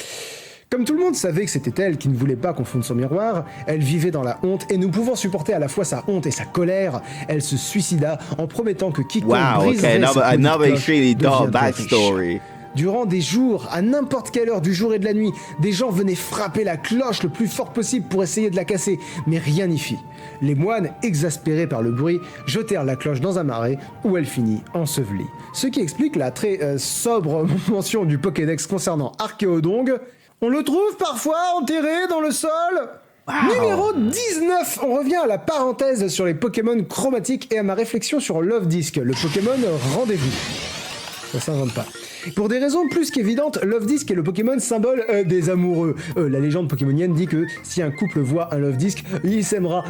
Comme tout le monde savait que c'était elle qui ne voulait pas qu'on fonde son miroir, elle vivait dans la honte et ne pouvant supporter à la fois sa honte et sa colère, elle se suicida en promettant que quiconque briserait cette another cloche extremely dark deviendrait riche. backstory. Durant des jours, à n'importe quelle heure du jour et de la nuit, des gens venaient frapper la cloche le plus fort possible pour essayer de la casser, mais rien n'y fit. Les moines, exaspérés par le bruit, jetèrent la cloche dans un marais où elle finit ensevelie. Ce qui explique la très sobre mention du Pokédex concernant Archéodong. On le trouve parfois enterré dans le sol. Wow. Numéro 19, on revient à la parenthèse sur les Pokémon chromatiques et à ma réflexion sur Love Disc, le Pokémon rendez-vous. Ça s'invente pas. Pour des raisons plus qu'évidentes, Love Disc est le Pokémon symbole des amoureux. La légende pokémonienne dit que si un couple voit un Love Disc, il s'aimera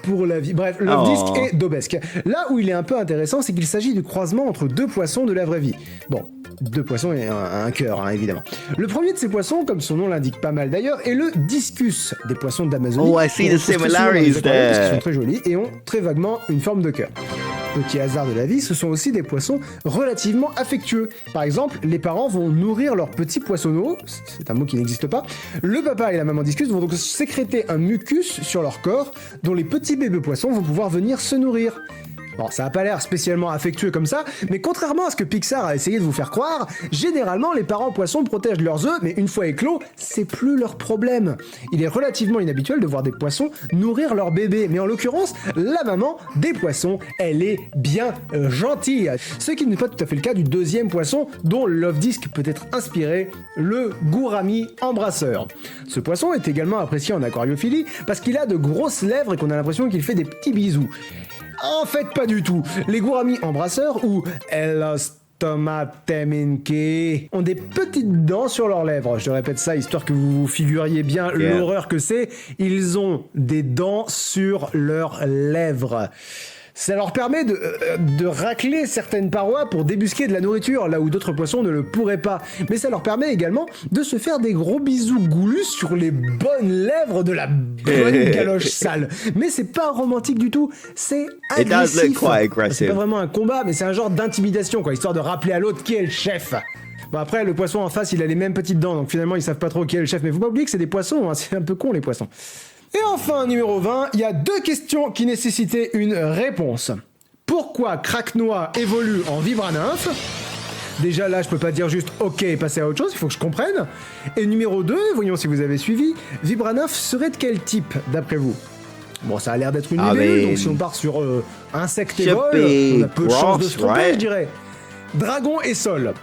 pour la vie. Bref, Love Disc est Dobesque. Là où il est un peu intéressant, c'est qu'il s'agit du croisement entre deux poissons de la vraie vie. Bon, deux poissons et un cœur, hein, évidemment. Le premier de ces poissons, comme son nom l'indique pas mal d'ailleurs, est le Discus, des poissons d'Amazonie. Oh, I see the similarities there. Qui sont très jolis et ont très vaguement une forme de cœur. Petit hasard de la vie, ce sont aussi des poissons relativement affectueux. Par exemple, les parents vont nourrir leurs petits poissonneaux, c'est un mot qui n'existe pas. Le papa et la maman Discus vont donc sécréter un mucus sur leur corps dont les petits bébés poissons vont pouvoir venir se nourrir. Bon, ça a pas l'air spécialement affectueux comme ça, mais contrairement à ce que Pixar a essayé de vous faire croire, généralement les parents poissons protègent leurs œufs, mais une fois éclos, c'est plus leur problème. Il est relativement inhabituel de voir des poissons nourrir leurs bébés, mais en l'occurrence, la maman des poissons, elle est bien gentille. Ce qui n'est pas tout à fait le cas du deuxième poisson dont Love Disc peut être inspiré, le gourami embrasseur. Ce poisson est également apprécié en aquariophilie parce qu'il a de grosses lèvres et qu'on a l'impression qu'il fait des petits bisous. En fait, pas du tout. Les gouramis embrasseurs, ou Elostomateminke, ont des petites dents sur leurs lèvres. Je répète ça, histoire que vous vous figuriez bien l'horreur que c'est. Ils ont des dents sur leurs lèvres. Ça leur permet de racler certaines parois pour débusquer de la nourriture, là où d'autres poissons ne le pourraient pas. Mais ça leur permet également de se faire des gros bisous goulus sur les bonnes lèvres de la bonne galoche sale. Mais c'est pas romantique du tout, c'est agressif. C'est pas vraiment un combat, mais c'est un genre d'intimidation, quoi, histoire de rappeler à l'autre qui est le chef. Bon, après, le poisson en face, il a les mêmes petites dents, donc finalement, ils savent pas trop qui est le chef. Mais faut pas oublier que c'est des poissons, hein, c'est un peu con, les poissons. Et enfin, numéro 20, il y a deux questions qui nécessitaient une réponse. Pourquoi Craquenois évolue en Vibranymphe ? Déjà là, je peux pas dire juste ok et passer à autre chose, il faut que je comprenne. Et numéro 2, voyons si vous avez suivi, Vibranymphe serait de quel type, d'après vous ? Bon, ça a l'air d'être une libellule, donc si on part sur insectévole, on a peu de chance de se tromper, je dirais. Dragon et sol.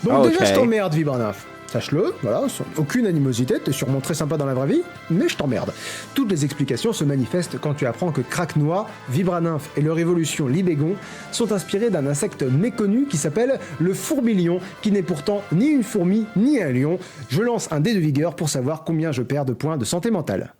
Donc déjà, je t'emmerde, Vibranymphe. Sache-le, voilà, sans aucune animosité, t'es sûrement très sympa dans la vraie vie, mais je t'emmerde. Toutes les explications se manifestent quand tu apprends que Craquenois, Vibranymphe et leur évolution Libégon sont inspirés d'un insecte méconnu qui s'appelle le fourmilion, qui n'est pourtant ni une fourmi ni un lion. Je lance un dé de vigueur pour savoir combien je perds de points de santé mentale.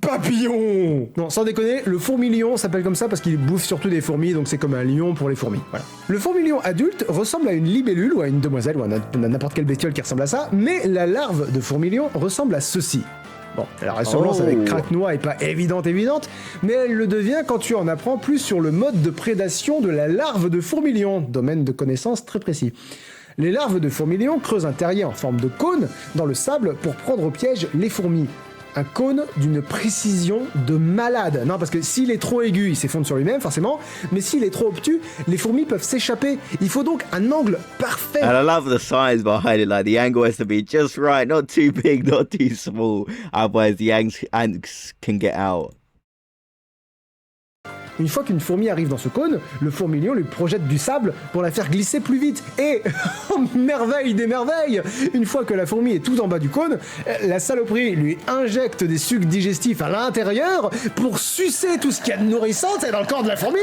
Papillon! Non, sans déconner, le fourmilion s'appelle comme ça parce qu'il bouffe surtout des fourmis, donc c'est comme un lion pour les fourmis. Voilà. Le fourmilion adulte ressemble à une libellule ou à une demoiselle ou à n'importe quelle bestiole qui ressemble à ça, mais la larve de fourmilion ressemble à ceci. Bon, la ressemblance avec Oh. Craque-Noix est pas évidente, mais elle le devient quand tu en apprends plus sur le mode de prédation de la larve de fourmilion, domaine de connaissance très précis. Les larves de fourmilion creusent un terrier en forme de cône dans le sable pour prendre au piège les fourmis. Un cône d'une précision de malade. Non, parce que s'il est trop aigu, il s'effondre sur lui-même, forcément, mais s'il est trop obtus, les fourmis peuvent s'échapper. Il faut donc un angle parfait. And I love the science behind it. Like the angle has to be just right, not too big, not too small. Otherwise, the ants can get out. Une fois qu'une fourmi arrive dans ce cône, le fourmilion lui projette du sable pour la faire glisser plus vite. Et, merveille des merveilles, une fois que la fourmi est tout en bas du cône, la saloperie lui injecte des sucs digestifs à l'intérieur pour sucer tout ce qu'il y a de nourrissant dans le corps de la fourmi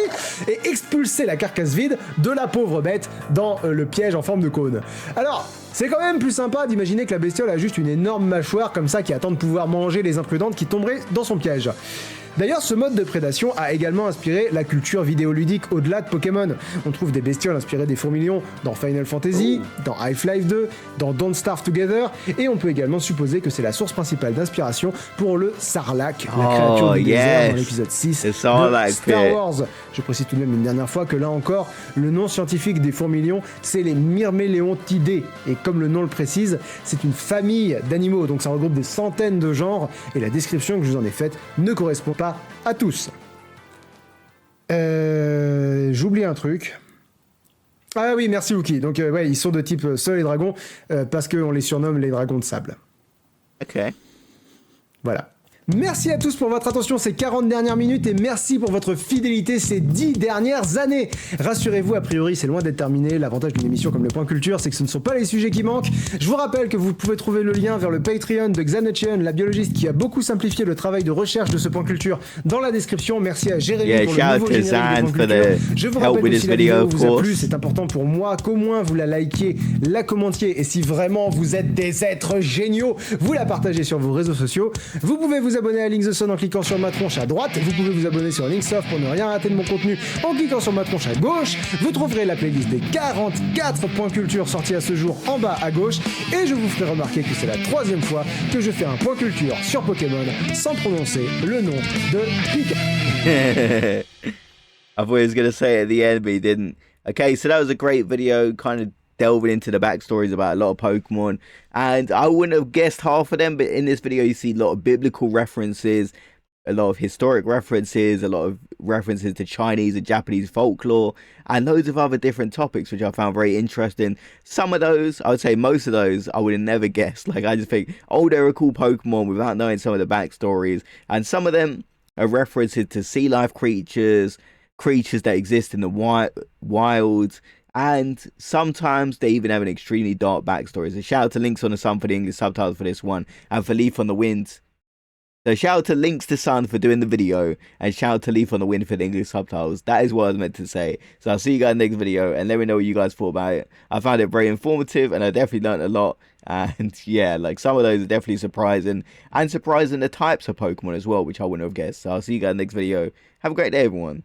et expulser la carcasse vide de la pauvre bête dans le piège en forme de cône. Alors, c'est quand même plus sympa d'imaginer que la bestiole a juste une énorme mâchoire comme ça qui attend de pouvoir manger les imprudentes qui tomberaient dans son piège. D'ailleurs, ce mode de prédation a également inspiré la culture vidéoludique au-delà de Pokémon. On trouve des bestioles inspirées des fourmilions dans Final Fantasy, dans Half-Life 2, dans Don't Starve Together, et on peut également supposer que c'est la source principale d'inspiration pour le Sarlacc, la créature du désert dans l'épisode 6 Le de Sarlacc, Star Wars. Je précise tout de même une dernière fois que là encore, le nom scientifique des fourmilions, c'est les Myrméléontidés, et comme le nom le précise, c'est une famille d'animaux, donc ça regroupe des centaines de genres, et la description que je vous en ai faite ne correspond pas à tous. J'oublie un truc. Ah oui, merci Wookie. Donc ouais, ils sont de type sol et dragon parce qu'on les surnomme les dragons de sable. Okay. Voilà. Merci à tous pour votre attention ces 40 dernières minutes et merci pour votre fidélité ces 10 dernières années. Rassurez-vous, a priori, c'est loin d'être terminé. L'avantage d'une émission comme le Point Culture, c'est que ce ne sont pas les sujets qui manquent. Je vous rappelle que vous pouvez trouver le lien vers le Patreon de Xanetcheon, la biologiste qui a beaucoup simplifié le travail de recherche de ce Point Culture dans la description. Merci à Jérémy pour le nouveau générique du Point Culture. Je vous rappelle que si la vidéo vous a plu, c'est important pour moi qu'au moins vous la likiez, la commentiez et si vraiment vous êtes des êtres géniaux, vous la partagez sur vos réseaux sociaux. Vous pouvez vous abonner à Link the Sun en cliquant sur ma tronche à droite. Vous pouvez vous abonner sur Linksoft pour ne rien rater de mon contenu en cliquant sur ma tronche à gauche. Vous trouverez la playlist des 44 points culture sortis à ce jour en bas à gauche. Et je vous ferai remarquer que c'est la 3e fois que je fais un point culture sur Pokémon sans prononcer le nom de Pika. I thought he was going to say it at the end, but he didn't. Okay, so that was a great video, kind of delving into the backstories about a lot of Pokemon. And I wouldn't have guessed half of them, but in this video you see a lot of biblical references, a lot of historic references, a lot of references to Chinese and Japanese folklore, and loads of other different topics, which I found very interesting. Some of those, I would say most of those, I would have never guessed. Like, I just think, oh, they're a cool Pokemon without knowing some of the backstories. And some of them are references to sea life creatures, creatures that exist in the wild, and sometimes they even have an extremely dark backstory. So shout out to Links on the Sun for the English subtitles for this one, and for Leaf on the Wind. So shout out to Links to Sun for doing the video, and shout out to Leaf on the Wind for the English subtitles. That is what I was meant to say. So I'll see you guys in the next video, and let me know what you guys thought about it. I found it very informative, and I definitely learned a lot. And yeah, like some of those are definitely surprising, and surprising the types of Pokemon as well, which I wouldn't have guessed. So I'll see you guys in the next video. Have a great day, everyone.